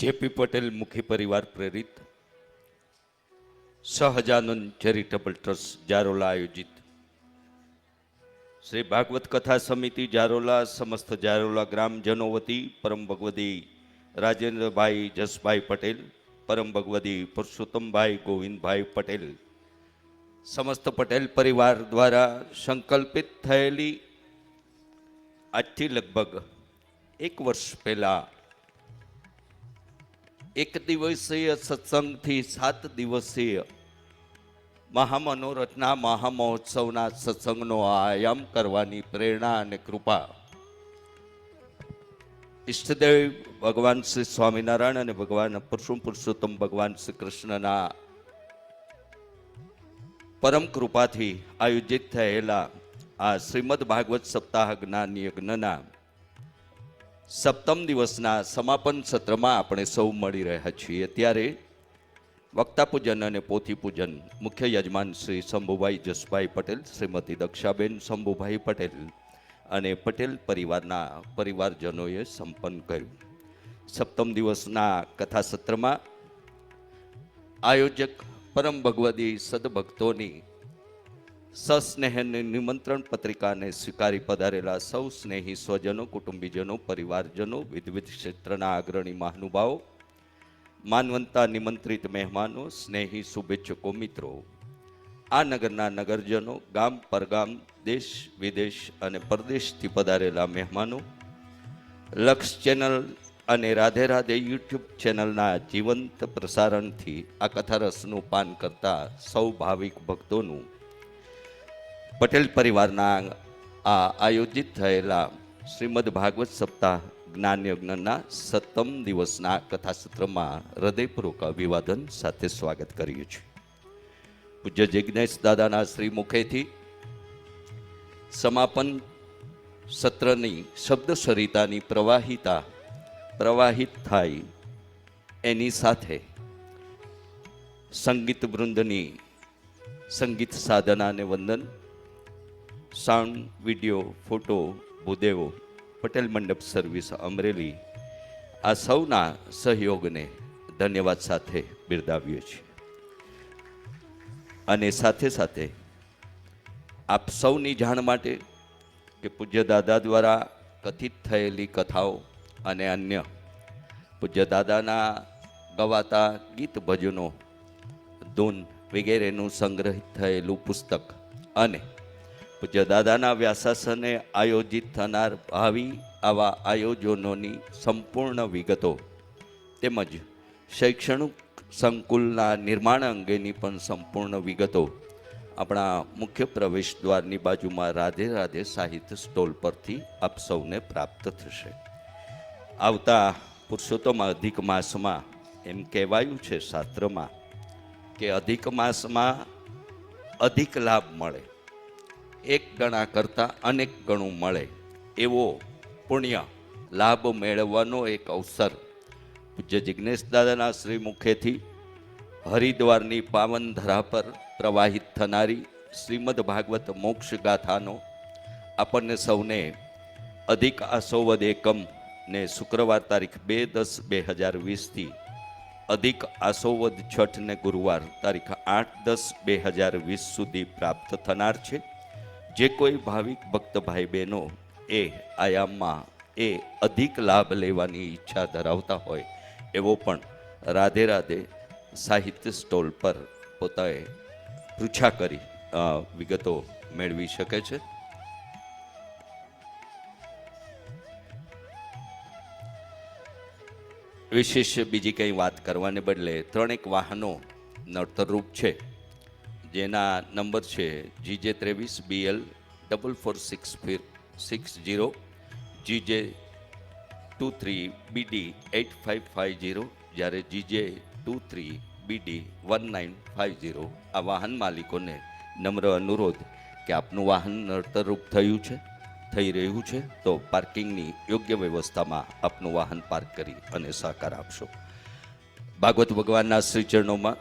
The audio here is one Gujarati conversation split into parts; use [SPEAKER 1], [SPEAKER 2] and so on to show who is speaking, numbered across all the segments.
[SPEAKER 1] જેપી પટેલ મુખી પરિવાર પ્રેરિત સહજાનંદ ચેરિટેબલ ટ્રસ્ટ જારોલા આયોજિત શ્રી ભાગવત કથા સમિતિ જારોલા સમસ્ત જારોલા ગ્રામજનો વતી પરમ ભગવદી રાજેન્દ્રભાઈ જસભાઈ પટેલ, પરમ ભગવદી પુરુષોત્તમભાઈ ગોવિંદભાઈ પટેલ, સમસ્ત પટેલ પરિવાર દ્વારા સંકલ્પિત થયેલી આજથી લગભગ 1 વર્ષ પહેલા એક દિવસીય સત્સંગથી 7 દિવસીય મહામનોરથના મહામહોત્સવના સત્સંગનો આયામ કરવાની પ્રેરણા અને કૃપા ઈષ્ટદેવ ભગવાન શ્રી સ્વામિનારાયણ અને ભગવાન પુરુષોત્તમ ભગવાન શ્રી કૃષ્ણના પરમ કૃપાથી આયોજિત થયેલા આ શ્રીમદ ભાગવત સપ્તાહ જ્ઞાન યજ્ઞના સપ્તમ દિવસના સમાપન સત્રમાં આપણે સૌ મળી રહ્યા છીએ. ત્યારે વક્તા પૂજન અને પોથી પૂજન મુખ્ય યજમાન શ્રી શંભુભાઈ જસભાઈ પટેલ, શ્રીમતી દક્ષાબેન શંભુભાઈ પટેલ અને પટેલ પરિવારના પરિવારજનોએ સંપન્ન કર્યું. સપ્તમ દિવસના કથા સત્રમાં આયોજક પરમ ભગવદી સદભક્તોની સસ્નેહની નિમંત્રણ પત્રિકાને સ્વીકારી પધારેલા સૌ સ્નેહી સ્વજનો, કુટુંબીજનો, પરિવારજનો, વિવિધ ક્ષેત્રના અગ્રણી મહાનુભાવો, માનવંતા નિમંત્રિત મહેમાનો, સ્નેહી શુભેચ્છકો, મિત્રો, આ નગરના નગરજનો, ગામ પરગામ, દેશ વિદેશ અને પરદેશથી પધારેલા મહેમાનો, લક્ષ ચેનલ અને રાધે રાધે યુટ્યુબ ચેનલના જીવંત પ્રસારણથી આ કથારસનું પાન કરતા સૌ ભાવિક ભક્તોનું પટેલ પરિવારના આ આયોજિત થયેલા શ્રીમદ ભાગવત સપ્તાહ જ્ઞાન યજ્ઞના 7મ દિવસના કથાસત્રમાં હૃદયપૂર્વક અભિવાદન સાથે સ્વાગત કરીએ છીએ. પૂજ્ય જિજ્ઞેશ દાદાના શ્રી મુખેથી સમાપન સત્રની શબ્દ સરિતાની પ્રવાહિત થાય એની સાથે સંગીત વૃંદની સંગીત સાધનાને વંદન, સાઉન્ડ, વિડીયો, ફોટો, ભૂદેવો, પટેલ મંડપ સર્વિસ અમરેલી, આ સૌના સહયોગને ધન્યવાદ સાથે બિરદાવીએ છીએ. અને સાથે સાથે આપ સૌની જાણ માટે કે પૂજ્ય દાદા દ્વારા કથિત થયેલી કથાઓ અને અન્ય પૂજ્ય દાદાના ગવાતા ગીત ભજનો, ધૂન વગેરેનું સંગ્રહિત થયેલું પુસ્તક અને પૂજ્ય દાદાના વ્યાસાસને આયોજિત થનાર ભાવિ આવા આયોજનોની સંપૂર્ણ વિગતો તેમજ શૈક્ષણિક સંકુલના નિર્માણ અંગેની પણ સંપૂર્ણ વિગતો આપણા મુખ્ય પ્રવેશ દ્વારની બાજુમાં રાધે રાધે સાહિત્ય સ્ટોલ પરથી આપ સૌને પ્રાપ્ત થશે. આવતા પુરુષોત્તમ અધિક માસમાં એમ કહેવાયું છે શાસ્ત્રમાં કે અધિક માસમાં અધિક લાભ મળે, 1 ગણા કરતાં અનેક ગણું મળે એવો પુણ્ય લાભ મેળવવાનો એક અવસર પૂજ્ય જિજ્ઞેશ દાદાના શ્રી મુખેથી હરિદ્વારની પાવન ધરા પર પ્રવાહિત થનારી શ્રીમદ ભાગવત મોક્ષ ગાથાનો આપણને સૌને અધિક આસોવદ એકમ ને શુક્રવાર તારીખ 2/10/2020થી અધિક આસોવદ છઠ ને ગુરુવાર તારીખ 8/10/2020 સુધી પ્રાપ્ત થનાર છે. જે કોઈ ભાવિક ભક્ત ભાઈ બહેનો એ આયામમાં એ અધિક લાભ લેવાની ઈચ્છા ધરાવતા હોય એવો પણ રાધે રાધે સાહિત્ય સ્ટોલ પર પોતાએ પૃચ્છા કરી વિગતો મેળવી શકે છે. વિશેષ બીજી કંઈ વાત કરવાને બદલે 3 વાહનો નડતરરૂપ છે, જેના નંબર છે GJ23BL 446460, GJ23BD 8550, જ્યારે GJ23BD 1950. આ વાહન માલિકોને નમ્ર અનુરોધ કે આપનું વાહન નડતરરૂપ થઈ રહ્યું છે તો પાર્કિંગની યોગ્ય વ્યવસ્થામાં આપનું વાહન પાર્ક કરી અને સહકાર આપશો. ભાગવત ભગવાનના શ્રી ચરણોમાં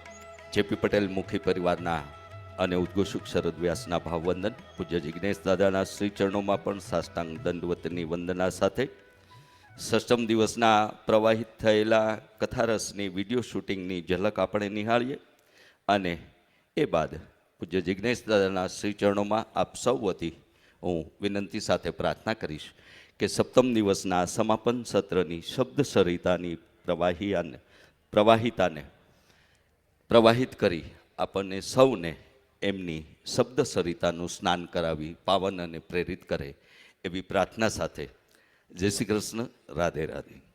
[SPEAKER 1] જેપી પટેલ મુખી પરિવારના અને ઉદ્ઘોષક શરદ વ્યાસના ભાવવંદન, પૂજ્ય જિજ્ઞેશ દાદાના શ્રી ચરણોમાં પણ સાષ્ટાંગ દંડવતની વંદના સાથે સષ્ટમ દિવસના પ્રવાહિત થયેલા કથારસની વિડીયો શૂટિંગની ઝલક આપણે નિહાળીએ અને એ બાદ પૂજ્ય જિજ્ઞેશ દાદાના શ્રી ચરણોમાં આપ સૌ વતી હું વિનંતી સાથે પ્રાર્થના કરીશ કે સપ્તમ દિવસના સમાપન સત્રની શબ્દ સરિતાની પ્રવાહિતાને પ્રવાહિત કરી આપણને સૌને એમની શબ્દ સરિતાનું સ્નાન કરાવી પાવન અને પ્રેરિત કરે એવી પ્રાર્થના સાથે જય શ્રી કૃષ્ણ. રાધે રાધે.